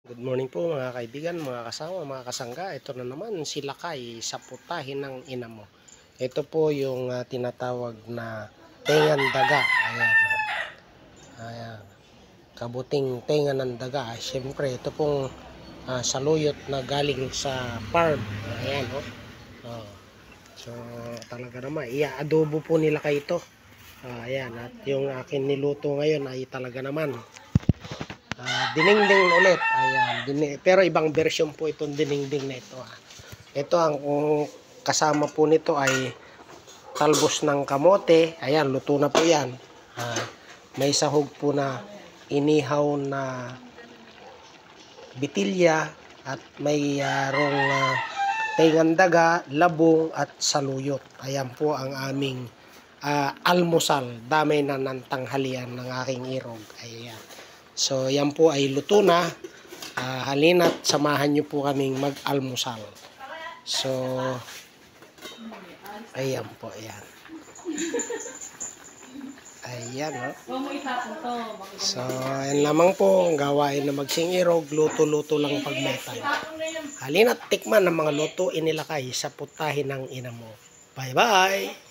Good morning po mga kaibigan, mga kasama, mga kasangga. Ito na naman si Lakay sa putahin ng ina mo. Ito po yung tinatawag na tengan daga. Ayan. Ayan. Kabuting tenga ng daga. Siyempre ito pong saluyot na galing sa farm. Ayan o. Oh. So talaga naman, ia-adobo po nila kayo ito. Ayan. At yung akin niluto ngayon ay talaga naman dinengdeng ulit. Ayan, pero ibang version po itong dinengdeng na ito. Ito ang kasama po nito ay talbos ng kamote. Ayan, luto na po yan. May sahog po na inihaw na bitilya at may tengan daga, labong at saluyot. Ayan po ang aming almusal. Damay na ng tanghalian ng aking irog. Ayan. So, yan po ay luto na. Halina't samahan nyo po kaming mag-almusal. So, ayan po, ayan. Ayan, o. So, ayan lamang po. Ang gawain na magsingirog, luto-luto lang pag may time. Halina't tikman ng mga lutuin nila kay sa putahin ng ina mo. Bye-bye!